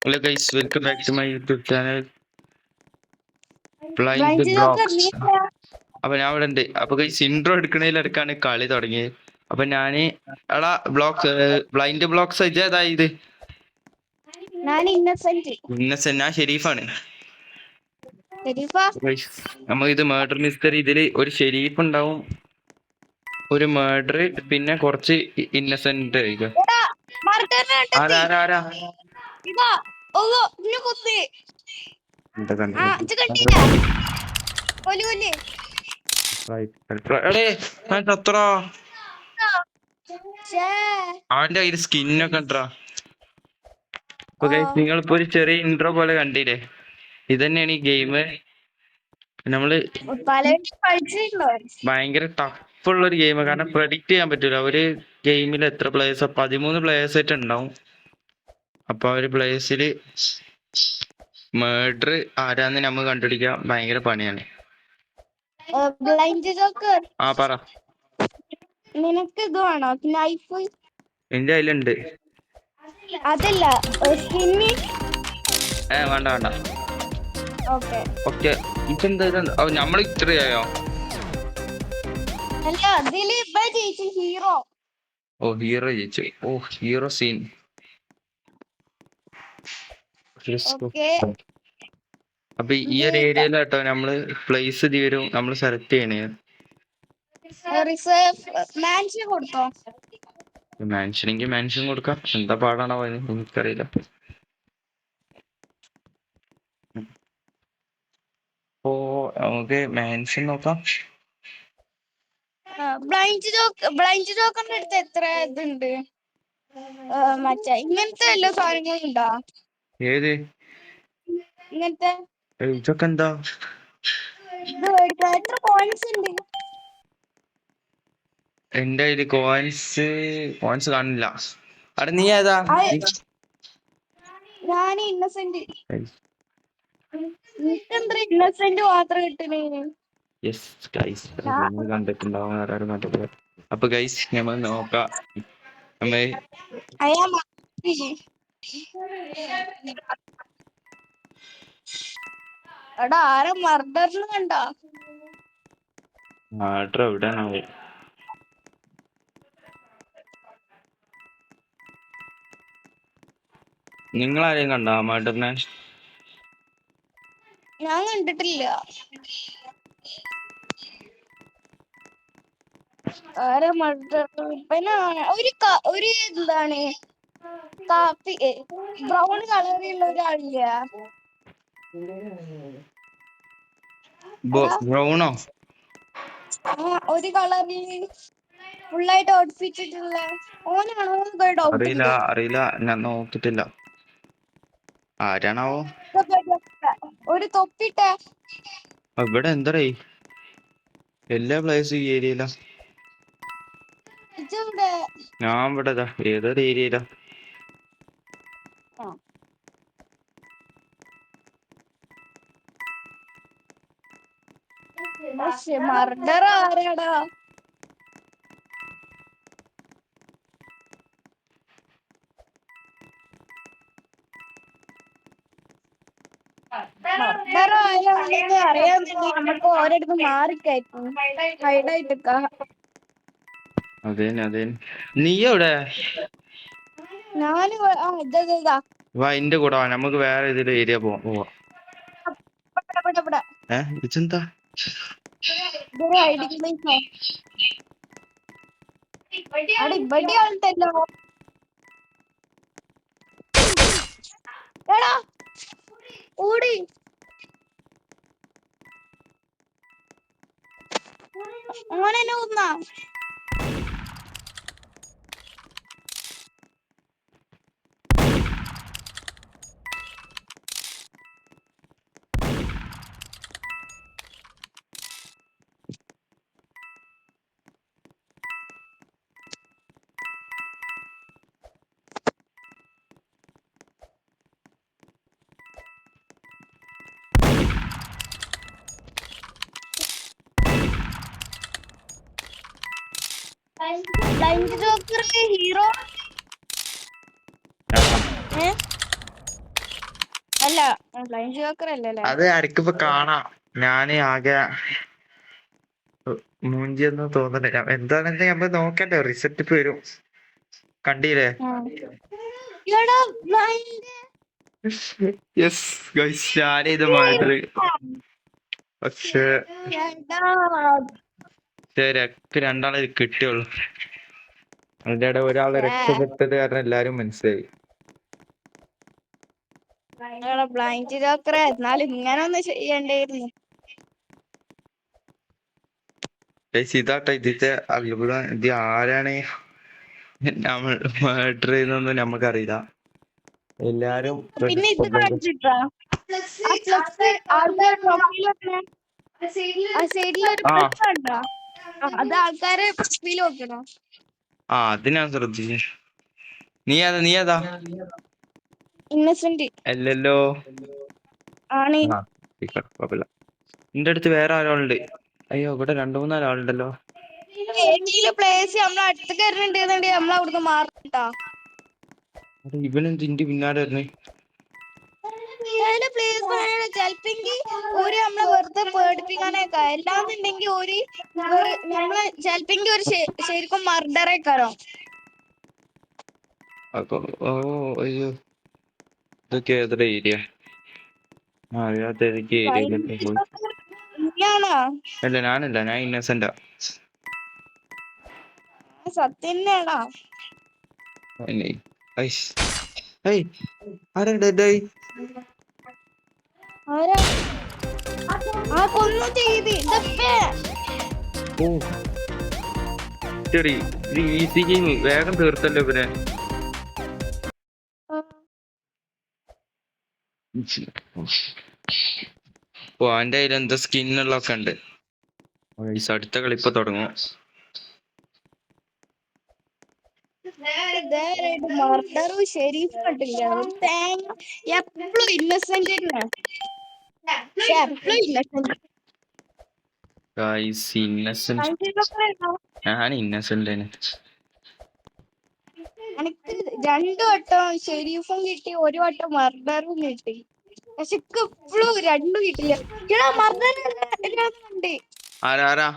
Hello guys, welcome back to my YouTube channel Blind ബ്ലൈൻഡിലൊക്കെ Blocks. അപ്പൊ ഞാൻ ഇവിടെ ഉണ്ട്. അപ്പൊ ഗൈസ് ഇൻട്രോ എടുക്കണതിലെടുക്കാണ് കളി തുടങ്ങിയത്. അപ്പൊ ഞാന് എടാ ബ്ലൈൻഡ് ബ്ലോക്സ് ഇതായത് ഞാൻ ഇന്നസെന്റ് ഞാൻ ഷെരീഫാണ്. ഷെരീഫാ നമുക്ക് ഇത് മേർഡർ മിസ്റ്ററി. ഇതില് ഒരു ഷെരീഫ് ഉണ്ടാവും, ഒരു മേർഡർ, പിന്നെ കുറച്ച് ഇന്നസെന്റ്. എടാ മർഡറിനെ കണ്ടെത്തി. ആരാ ഇതാ ഓ ഇന്നെ കുത്തി. ആ ഇത് കണ്ടില്ല. കൊല്ലു കൊല്ലി. എടേ ഞാൻ ചത്തറാ. ഛേ അവന്റെ കയ്യിൽ സ്കിന്നൊക്കെ ഉണ്ടോ? അപ്പൊ നിങ്ങളിപ്പോ ഒരു ചെറിയ ഇൻട്രോ പോലെ കണ്ടില്ലേ? ഇതന്നെയാണ് ഈ ഗെയിം. നമ്മള് ഭയങ്കര ടഫുള്ള ഒരു ഗെയിം, കാരണം പ്രെഡിക്റ്റ് ചെയ്യാൻ പറ്റൂല. ഒരു ഗെയിമിൽ എത്ര പ്ലേയേഴ്സ്? 13 പ്ലേയേഴ്സ് ആയിട്ട് ഉണ്ടാവും. അപ്പൊ ആ ഒരു പ്ലേയേഴ്സിൽ മേർഡർ ആരാന്ന് നമ്മൾ കണ്ടുപിടിക്കാൻ ഭയങ്കര പണിയാണ്. ബ്ലൈൻഡ് ജോക്കർ, ആ പറ. നിനക്ക് ഇത് വേണോ നൈഫ്? എന്റെ കയ്യിലുണ്ട്. അതല്ല സ്കിന്നി. വേണ്ട. ഓക്കെ ഓക്കെ, ഇതെന്താ? നമ്മൾ ഇത്രയായോ? അല്ല അതില് ഇപ്പൊ ജയിച്ചു ഹീറോ. ഓ ഹീറോ ജയിച്ചു. ഓ ഹീറോ സീൻ. ഓക്കെ അപ്പൊ ഈ ഒരു ഏരിയയിലാട്ടോ നമ്മള് പ്ലേസ് വരും, നമ്മൾ സെലക്ട് ചെയ്യണേ. റിസർവ് മാൻഷൻ കൊടുത്തോ? മാൻഷനെങ്കിൽ മാൻഷൻ കൊടുക്കാം. എന്താ പാടാണോ എനിക്കറിയില്ല. അപ്പോ നമുക്ക് മാൻഷൻ നോക്കാം. ബ്ലൈൻഡ് ജോക്കറിന്റെ അടുത്ത് എത്ര ഇതുണ്ട്? മറ്റേ ഇങ്ങനത്തെ എല്ലാ സാധനങ്ങളും ഉണ്ടോ? ഏത് ഇങ്ങനത്തെ ഇതൊക്കെ എന്താ? ഇത് മേടിക്കാൻ എത്ര കോയിൻസ് ഉണ്ട്? എന്റെ കയ്യില് കോയിൻസ് കാണില്ല. അവിടെ നീ ഏതാ? ഞാൻ ഇന്നസെന്റ്. ഇന്നസെന്റ് മാത്രം കിട്ടണേ. യെസ് ഗൈസ്, കണ്ടിട്ടുണ്ടാവും ആരും കണ്ടിട്ടില്ല. അപ്പൊ ഗൈസ് നമ്മൾ നോക്കാം. എടാ ആരെ മർഡറിന് കണ്ടോ? ആർഡർ എവിടെയാണ്? നിങ്ങൾ ആരെയും കണ്ടോ മർഡറിനെ? ഞാൻ കണ്ടിട്ടില്ല. ആരെ മർഡർ? പിന്നെ ഒരു എന്താണ് കാപ്പി ബ്രൗൺ കളറിലുള്ള ഒരാളില്ല? ബ്രൗണോ? ഒരു കളറിൽ ഫുള്ളായിട്ട് ഔട്ട്ഫിറ്റ് ഇട്ടുള്ള ഓനാണോ? അറിയില്ല, ഞാൻ നോക്കിട്ടില്ല. ആരാണാവോ? ഒരു തൊപ്പിട്ട. ഇവിടെ എന്താ എല്ലാ പ്ലേസും ഈ ഏരിയയിലാ. ഞാൻ ഇവിടെ ഏതൊരു ഏരിയയിലാ. മർഡർ ആരാടാ? മർഡർ ആരാണെന്ന് അറിയാൻ വേണ്ടി നമുക്ക് ഓരോരുത്തർ മാറിക്കായിരുന്നു ഹൈഡായിട്ടൊക്കെ. അതെ. നീ എവിടെ? ഞാന് ഇതാ വാ എന്റെ കൂടെ വാ, നമുക്ക് വേറെ ഏതൊരു ഏരിയ പോവാം. ഇതെന്താ? ഹൈഡിങ് പ്ലേസോ? അവിടെ ഇവിടെ ആളുണ്ടല്ലോ. എടാ ഓടി. ഓനെന്നെ കൊന്നാ. ബ്ലൈൻഡ് ജോക്കറിലെ ഹീറോ ബ്ലൈൻഡ് ജോക്കർ അല്ലല്ലേ? അത് ഇടയ്ക്കിപ്പോ കാണാം. ഞാന് ആകെ മൂഞ്ചിയൊന്നും തോന്നുന്നില്ല. എന്താണെന്ന് നമ്മൾ നോക്കണ്ടേ, റിസൾട്ട് ഇപ്പൊ വരും. കണ്ടീല്ലേ? യെസ് ഗൈസ്, ഞാനിത് മർഡർ. പക്ഷേ രണ്ടാളെ കിട്ടിയുള്ളൂ. അതിന്റെ ഇടയിൽ ഒരാള് രക്ഷപ്പെട്ടത് കാരണം എല്ലാരും മനസ്സിലായി. ബ്ലൈൻഡ് ജോക്കർ എന്നാലും ഇങ്ങനെ ഒന്ന് ചെയ്യണ്ടായിരുന്നു. ഇതാട്ടോ ഇതിന്റെ അത്ഭുതം. ഇത് ആരാണ് നമ്മൾ മർഡർ ചെയ്യുന്നൊന്നും നമുക്കറിയില്ല. എല്ലാരും പിന്നെ ഇത് കാണിച്ചിട്ടാ ആൾക്കാർ പ്രൊഫൈൽ ആ സൈഡിലൊരു പ്ലസ് കണ്ടോ? അത് ആൾക്കാരെ പ്രൊഫൈൽ നോക്കണം. അത് ഞാൻ ശ്രദ്ധിച്ചു. നീ ഏതാ? ഇന്നസെന്റ് അല്ലല്ലോ. ആണ്. കുഴപ്പമില്ല. നിന്റെ അടുത്ത് വേറെ ആരാളുണ്ട്? അയ്യോ, ഇവിടെ 2-3 ആളുണ്ടല്ലോ. പ്ലേസ് നമ്മളെ അടുത്ത് കയറുന്നുണ്ടെന്നുണ്ടെങ്കിൽ നമ്മൾ അവിടുന്ന് മാറട്ടാ. ഇവനെന്ത് ഇന്റെ പിന്നാലെ വരുന്നേ? ചെലപ്പെങ്കിൽ ഒരു നമ്മളെ വെറുതെ പേടിപ്പിക്കാനേക്കാ. എല്ലാന്നുണ്ടെങ്കിൽ ഒരു നമ്മളെ ചെലപ്പെങ്കിൽ ഒരു ശരിക്കും മർഡറേക്കാരോ. അപ്പൊ അയ്യോ, ഇതൊക്കെ ഏതൊരു ഏരിയ? അറിയാത്ത ഏതൊക്കെ ഏരിയയിലൊക്കെ പോയി. അല്ല, ഞാനല്ല, ഞാൻ ഇന്നസെന്റാ. സത്യന്നെയാണോ? ആരാ ഡെഡായി? കൊന്നു ചെയ്ത് ഓ ശരി, ഇത് ഈസി ഗെയിം വേഗം തീർത്തല്ലോ ഇവരെ. ഓ, അവന്റെ കയ്യിൽ എന്താ സ്കിന്നുള്ളൊക്കെ ഉണ്ട്. അടുത്ത കളി ഇപ്പൊ തുടങ്ങും. മർഡറും ഷെരീഫ് കണ്ടില്ല. എപ്പോഴും ഇന്നസെന്റ് തന്നെ. ഞാൻ ഇന്നസെന്റ്. എനിക്ക് 2 വട്ടം ഷെരീഫും കിട്ടി, 1 വട്ടം മർഡറും കിട്ടി. പക്ഷെ ഇപ്പോഴും 2 കിട്ടില്ല. മർഡറുണ്ട്. ആരാ?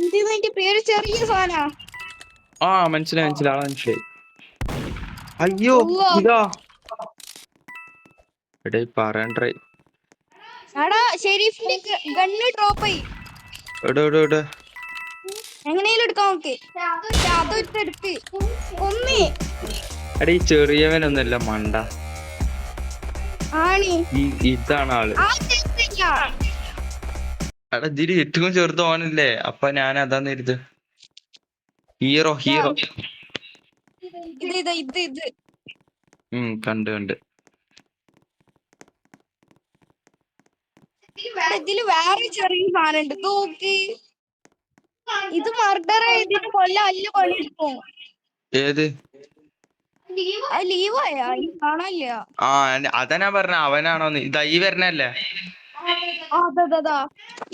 ഇതിന്റെ പേര് ചെറിയ സാധനാ. മനസ്സിലായി. അയ്യോ, ഇതാ പറയണ്ടേ. ഷെരീഫിന്റെ ഗണ്ണ് ഡ്രോപ്പ് ആയി. എങ്ങനെയും എടുക്കാൻ നോക്ക്. അതെടുത്ത് ഒന്നേ. ഈ ചെറിയവനൊന്നല്ല മണ്ട. ഇതാണ് ആള്. ഇതില് ഏറ്റവും ചെറുത് ഓനല്ലേ? അപ്പൊ ഞാൻ അതാന്ന് കരുത്. ഹീറോ. കണ്ട് ഇതില് വേറെ ചെറിയ സാധനം ഉണ്ട്, നോക്ക്. ഇത് മർഡർ ചെയ്തിട്ട് കൊല്ലം അല്ല പണിയെടുക്കും. ഏത് ലീവായാ കാണാനില്ല. അതാ പറഞ്ഞ അവനാണോന്ന്. ഈ വരണല്ലേ?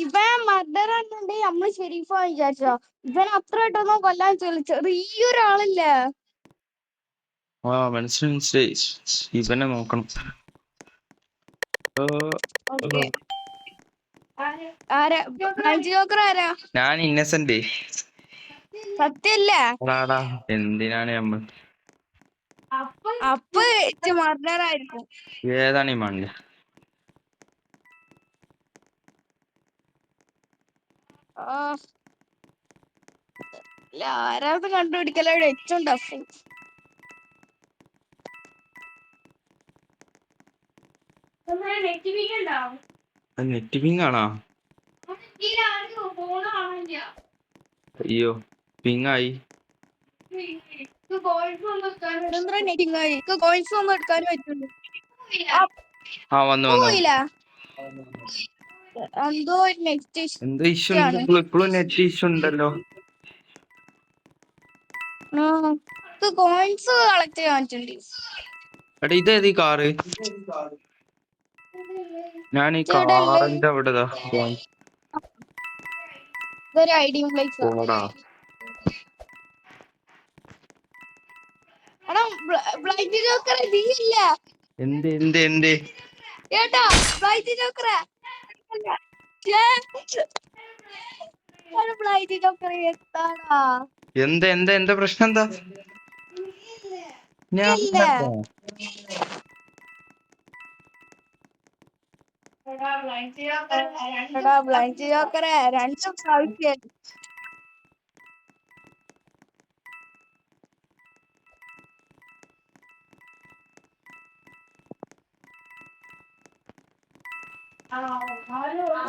ഇവൻ മർഡർ ആണെന്നുണ്ടെങ്കിൽ നമ്മള് ഷെരീഫാ വിചാരിച്ചോ. ഇവൻ അത്ര ഇട്ടൊന്നും കൊല്ലാൻ ചെറിയൊരാളില്ലേ? മനസ്സിലായി. ഇവനെ നോക്കണം. ഞാൻ ഇന്നസെന്റ്. സത്യല്ലേ? എന്തിനാണ് നമ്മൾ? അപ്പൊ മർഡർ ആയിരിക്കും. ഏതാണ് ഈ മണ്ണ്? ആരാത് കണ്ടുപിടിക്കലോട് ഏറ്റവും ടഫ്. നെറ്റ് പിങ് ആണോ? അയ്യോ, പിങ്ങായി. കോയിൻസ് ഒന്നും എടുക്കാനും പറ്റുള്ളൂ. വന്നു. എന്തോ നെറ്റ് ഇഷ്യൂ ഉണ്ട്. ഇപ്പോഴും നെറ്റ് ഇഷ്യൂ ഉണ്ടല്ലോ. കോയിൻസ് കളക്ട് ചെയ്യാൻ പറ്റുന്നുണ്ട്. ഇതേത് ഈ കാറ്? ഞാൻ ഈ കാറിന്റെ അവിടെ ഐഡിയും പ്ലേസ്. എടാ ബ്ലൈൻഡ് ജോക്കറെ നീ ഇല്ല എന്ത് കേട്ടാ ബ്ലൈൻഡ് ജോക്കറെ ബ്ലൈൻഡ് ജോക്കറെ എന്താടാ എന്താ പ്രശ്നം എന്താ? ഞാൻ ഇല്ല എടാ ബ്ലൈൻഡ് ജോക്കറെ 2 പ്രാവശ്യം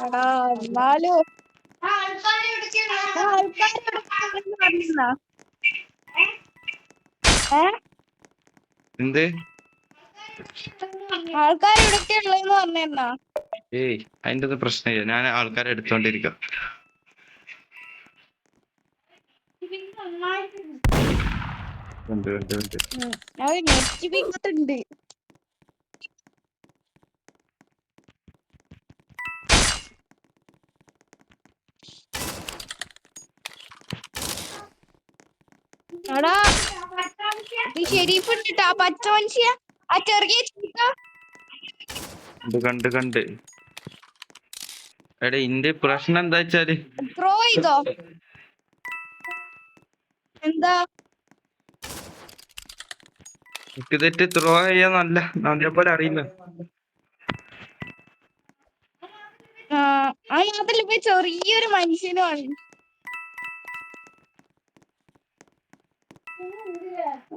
എടാ എന്നാലും പറഞ്ഞിരുന്നാ എന്ത്? ആൾക്കാർ ഇവിടൊക്കെ ഉള്ളതെന്ന് പറഞ്ഞിരുന്നാ ഏയ് അതിന്റെ ഒന്നും പ്രശ്നമില്ല. ഞാൻ ആൾക്കാരെ എടുത്തോണ്ടിരിക്കാം. ഉണ്ട്. അത് നെറ്റ് പിങ്ങത്തുണ്ട്. എടാ ഈ ഷെരീഫ് ഉണ്ട് ആ പച്ച മനുഷ്യ ആ ചെറിയ കണ്ട് എടാ ഇന്റെ പ്രശ്നം എന്താ വെച്ചാല് ത്രോ ചെയ്തോ എന്താ എനിക്ക് തെറ്റ് ത്രോ ചെയ്യാൻ നല്ലപോലെ അറിയില്ല. അതിൽ ഇപ്പൊ ചെറിയൊരു മനുഷ്യനുമാണ്.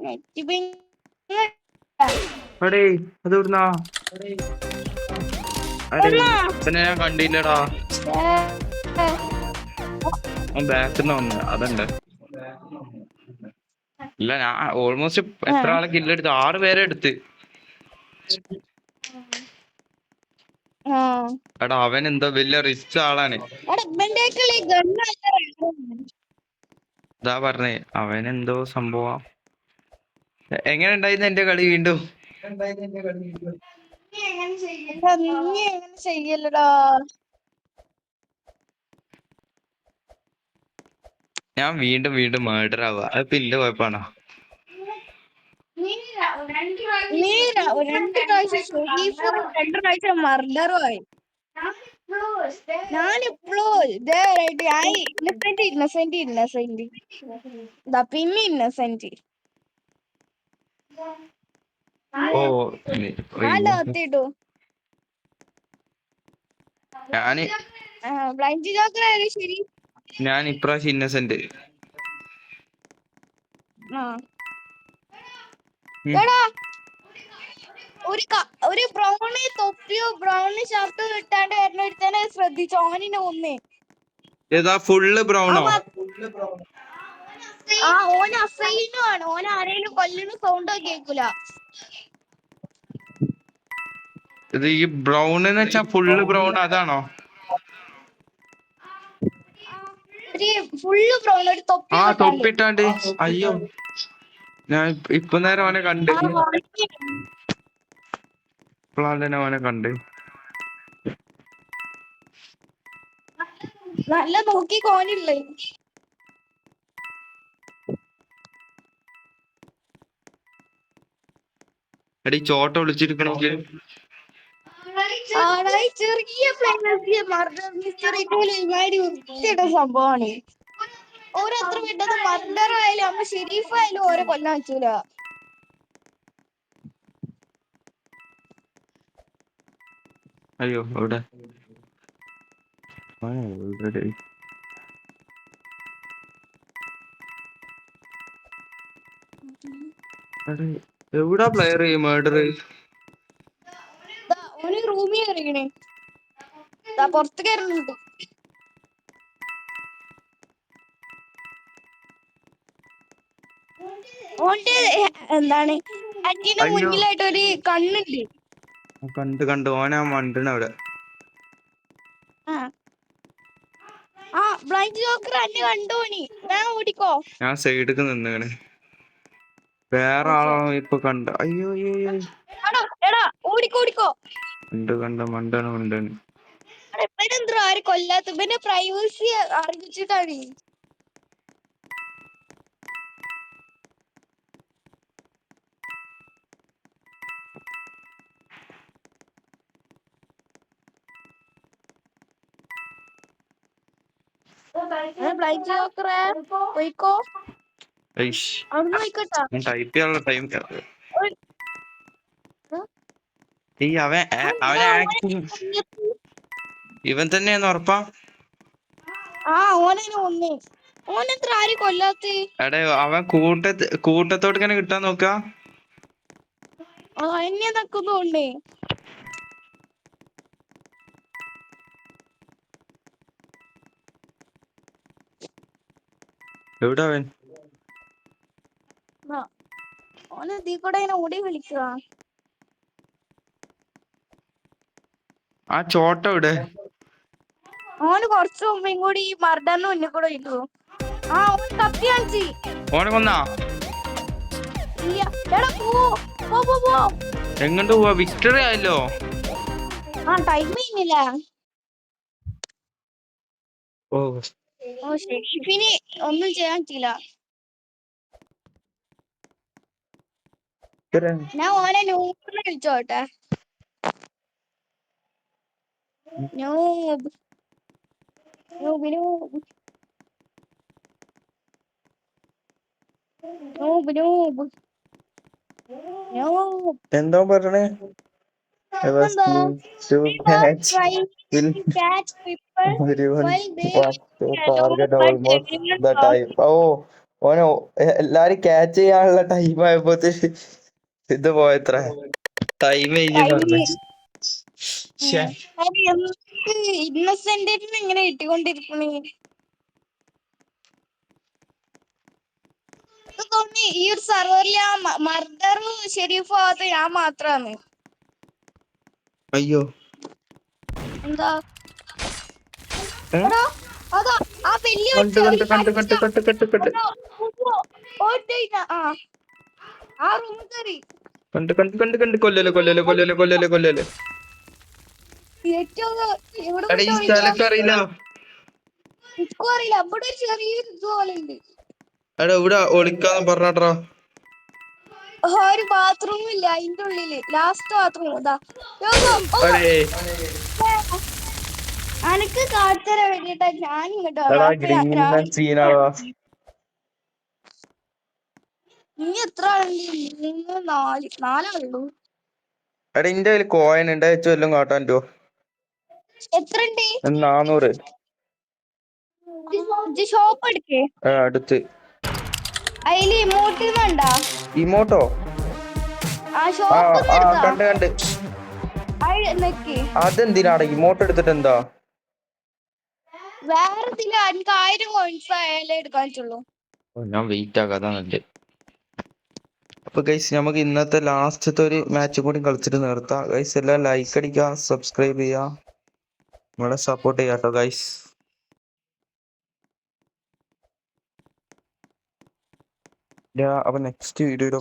നെറ്റ് അടേ അത് ഇവിടുന്നാ? അടേ പിന്നെ ഞാൻ കണ്ടില്ലടാ. ബാക്കിന്ന് വന്ന് അതുണ്ട്. ഇല്ല ഞാൻ ഓൾമോസ്റ്റ് എത്ര ആളെ കില്ലെടുത്ത്? 6 പേരെ എടുത്ത്. എടാ അവൻ എന്തോ വലിയ റിച്ച് ആളാണ്. ഇതാ പറഞ്ഞേ അവനെന്തോ സംഭവം. എങ്ങനെ ഉണ്ടായിരുന്നു എന്റെ കളി? വീണ്ടും ചെയ്യല്ലടാ. ഞാൻ വീണ്ടും മേർഡർ ആവുക. അതിപ്പോ ഇല്ല കുഴപ്പമാണോ? നീ 2 പ്രാവശ്യം ഷെരീഫും 2 പ്രാവശ്യം മർഡറും ആയി. ഞാനിപ്പോഴും ഇന്നസെന്റ് പിന്നെ ഇന്നസെന്റ് ഓ കത്തിട്ടു. ബ്ലൈൻഡ് ജോക്കർ ശരി. ഞാൻ ഇപ്രാവശ്യം ഇന്നസെന്റ്. ഒരു ബ്രൗണ് തൊപ്പിയോ ബ്രൗണ് ഷർട്ടും ഇട്ടാണ്ട് വരുന്ന ഒരുത്തനെ ശ്രദ്ധിച്ചോ? ഓനിനെ ഒന്നേ ഏതാ? ഫുള്ള് ബ്രൗണോ? ഓൻ അസൈനും ആണ്. ഓൻ ആരെയും കൊല്ലുന്ന സൗണ്ട് കേൾക്കൂല. ഇത് ഈ ബ്രൗൺ എന്ന് വെച്ചാ ഫുള്ള് ബ്രൗൺ അതാണോ? ഫുള്ള് ബ്രൗൺ ഒരു തൊപ്പിട്ടാണ്ട്. അയ്യോ ഞാൻ ഇപ്പൊ നേരം അവനെ കണ്ട്. ഇപ്പോഴാണ് തന്നെ അവനെ കണ്ട്. നല്ല നോക്കി കോനില്ലേ? എടീ ചോട്ട വിളിച്ചിരിക്കണമെങ്കിൽ ചെറിയ സംഭവമാണ്. ഓരത്ര വിട്ടത് മർഡർ ആയാലും അമ്മ ഷെരീഫ് ആയാലും ഓരോ കൊല്ലാൻ പറ്റൂല. അയ്യോ എവിടെ എവിടാ പ്ലെയർ മേർഡർ? ഓന് റൂമിൽ കയറിക്കണേ. പുറത്ത് കയറുന്നുണ്ട്. ഓന്റെ എന്താണ് അറ്റിന്റെ മുന്നിലായിട്ട് ഒരു കണ്ണുണ്ട്. കണ്ട് ഓനാ മണ്ടന അവിടെ. ബ്ലൈൻഡ് ജോക്കർ അന്നെ കണ്ടോണി. ഞാൻ ഓടിക്കോ. ഞാൻ സൈഡിക്ക് നിന്നാണ്. വേറെ ആളാണോ ഇപ്പൊ കണ്ട? അയ്യോ എടാ ഓടിക്കോ. കണ്ട് മണ്ടന്. ഇവനെന്തോ ആരും കൊല്ലാത്ത ഇവന്റെ പ്രൈവസി അറിയിച്ചിട്ടാണ്. ബ്ലൈൻഡ് ജോക്കറെ പോയിക്കോ, ഐഷ്. അവിടുന്ന് പോയിക്കോട്ടാ. ഞാൻ ടൈപ്പ് ചെയ്യാനുള്ള ടൈം. ഈ അവൻ ആക്ടിങ് ഇവൻ തന്നെയാന്ന് ഉറപ്പാ? ഓനെ ഒന്നേ, ഓനെത്ര ആരും കൊല്ലാത്ത. എടേ അവൻ കൂട്ടത്തോട് ഇങ്ങനെ കിട്ടാൻ നോക്ക. എന്നെ നക്കുന്നോണ്ടേ. എവിടെ അവൻ? ഓന് ഇതീ കൂടെ ഇങ്ങനെ ഓടി വിളിക്കുക. ആ ചോട്ട എവിടെ? ഓന് കൊറച്ചു മുമ്പേം കൂടി ഈ മർഡറിന് മുന്നിൽ കൂടെ ഇട്ടു. ഓന് കത്തി കാണിച്ച്. ഓനെ കൊന്നാ? ഇല്ല, എടാ പോ. എങ്ങോട്ട് പോവാ? വിക്ടറി ആയല്ലോ. ടൈം ചെയ്യുന്നില്ല. ഓ ഷെരീഫിന് ഒന്നും ചെയ്യാൻ പറ്റില്ല. ഞാൻ ഓനെ നൂബിനെ വിളിച്ചോട്ടെ. നൂബ്. എന്താ പറഞ്ഞേ? I was to catch will everyone was to target almost the time. ഓനോ എല്ലാരും ക്യാച്ച് ചെയ്യാനുള്ള ടൈം ആയപ്പോത്തെ ഇത് പോയത്ര ടൈം പറഞ്ഞേ. ഇന്നസെന്റിന് ഇങ്ങനെ കിട്ടിക്കൊണ്ടിരിക്കണേ. തോന്നി ഈ ഒരു സർവറിൽ ആ മർഡറും ഷെരീഫും ആവാത്ത ഞാൻ മാത്രാണ്. അയ്യോ എന്താ അതാ ആ വലിയ കട്ട് ആ റൂം കയറി. കൊല്ലല്ലേ. ഇവിടെ ഈ സ്ഥലൊക്കെ അറിയില്ല. എനിക്കും അറിയില്ല. അവിടെ ഒരു ചെറിയൊരു ഇതുപോലെ ഉണ്ട്. എടാ ഇവിടെ ഒളിക്കാന്ന് പറഞ്ഞാട്രാ. ഒരു ബാത്റൂം ഇല്ല അതിന്റെ ഉള്ളില്. ലാസ്റ്റ് ബാത്റൂം ഇതാ. അനക്ക് കാഴ്ചര വേണ്ടിട്ടാ ഞാൻ നീ എത്ര ആളുണ്ട്? നാലാളുള്ളൂ. എടാ ഇന്റെ കയ്യിൽ കോയിൻ ഉണ്ട്, വെച്ച് വല്ലതും കാട്ടാൻ പറ്റുമോ? എത്ര ഉണ്ട്? 400. ഷോപ്പ് എടുക്കേ അടുത്ത് അതില് ഇമോട്ട് വേണ്ടാ? ഇമോട്ടോ? കണ്ട് അതെന്തിനാണ് ഇമോട്ട് എടുത്തിട്ട് എന്താ? വേറെ എനിക്ക് 1000 കോയിൻസ് ആയാലേ എടുക്കാൻ പറ്റുള്ളൂ. ഞാൻ വെയിറ്റ് ആക്കാതെ. അപ്പൊ ഗൈസ് നമുക്ക് ഇന്നത്തെ ലാസ്റ്റത്തെ ഒരു മാച്ച് കൂടി കളിച്ചിട്ട് നിർത്താം. ഗൈസ് എല്ലാം ലൈക്ക് അടിക്കുക, സബ്സ്ക്രൈബ് ചെയ്യുക, നമ്മളെ സപ്പോർട്ട് ചെയ്യാട്ടോ ഗൈസ്. അപ്പൊ നെക്സ്റ്റ് വീഡിയോയിലോ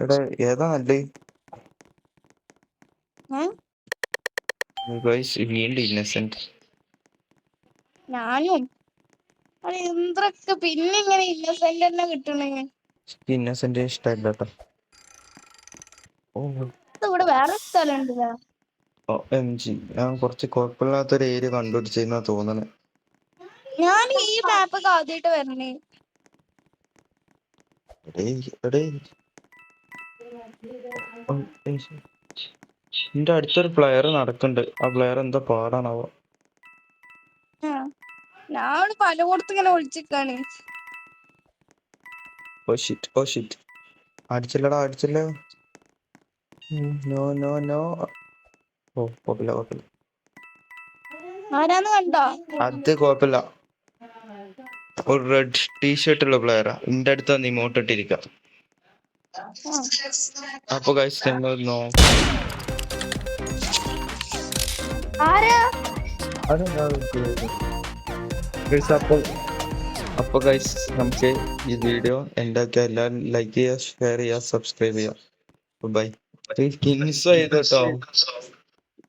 ഇവിടെ ഏതാ നല്ലേ? വീണ്ടും ഇന്നസെന്റ്. ഞാനും എന്തൊക്കെ പിന്നെ ഇങ്ങനെ ഇന്നസെന്റ് തന്നെ കിട്ടണേ. ഇന്നസെന്റ് ഇഷ്ടമല്ല കേട്ടോ. ഇവിടെ വേറെ സ്ഥലം ഉണ്ടല്ലോ. ഞാൻ കുറച്ച് കുഴപ്പമില്ലാത്തൊരു ഏരിയ കണ്ടുപിടിച്ചെന്നാ തോന്നണേ. ഞാൻ ഈ മാപ്പൊക്കെ ആദ്യമായിട്ട് വരണേ. എന്റെ അടുത്തൊരു പ്ലെയർ നടക്കുന്നുണ്ട്. ആ പ്ലെയർ എന്താ പാടാണാവോ? ഞാൻ പലയിടത്തും ഇങ്ങനെ ഒളിച്ചിക്കാണ്. അടിച്ചില്ലടാ. നോ. ആരാന്ന് കണ്ടോ? അത് കുഴപ്പമില്ല. ഒരു റെഡ് ടീഷർട്ടുള്ള പ്ലെയറാ. എന്റെ അടുത്ത് വന്ന് ഇമോട്ട് ഇട്ടിരിക്ക. അപ്പൊ അപ്പൊ ഗൈസ് നമുക്ക് ഈ വീഡിയോ എന്താക്കിയ എല്ലാവരും ലൈക്ക് ചെയ്യുക, ഷെയർ ചെയ്യുക, സബ്സ്ക്രൈബ് ചെയ്യുക. ബൈ.